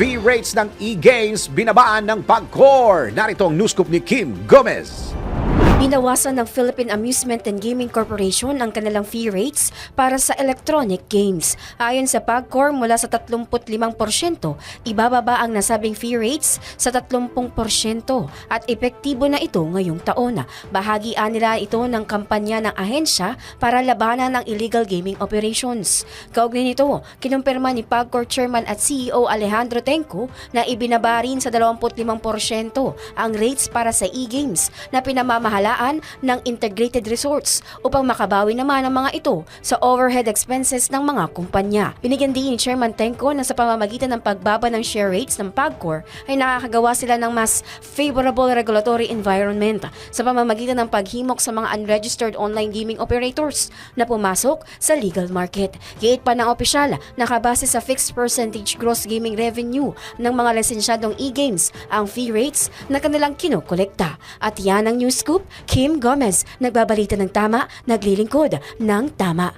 fee rates ng e-games binabaan ng PAGCOR. Narito ang news scoop ni Kim Gomez. Binawasan ng Philippine Amusement and Gaming Corporation ang kanilang fee rates para sa electronic games. Ayon sa PAGCOR, mula sa 35%, ibababa ang nasabing fee rates sa 30% at epektibo na ito ngayong taon. Bahagian nila ito ng kampanya ng ahensya para labanan ng illegal gaming operations. Kaugnay nito, kinumpirma ni PAGCOR Chairman at CEO Alejandro Tenco na ibinaba rin sa 25% ang rates para sa e-games na pinamamahala ng integrated resorts upang makabawi naman ang mga ito sa overhead expenses ng mga kumpanya. Binigyan din ni Chairman Tenco na sa pamamagitan ng pagbaba ng share rates ng PAGCOR ay nakakagawa sila ng mas favorable regulatory environment sa pamamagitan ng paghimok sa mga unregistered online gaming operators na pumasok sa legal market. Giit pa ng opisyal, nakabase sa fixed percentage gross gaming revenue ng mga lisensyadong e-games ang fee rates na kanilang kinokolekta. At yan ang news scoop. Kim Gomez, nagbabalita ng tama, naglilingkod ng tama.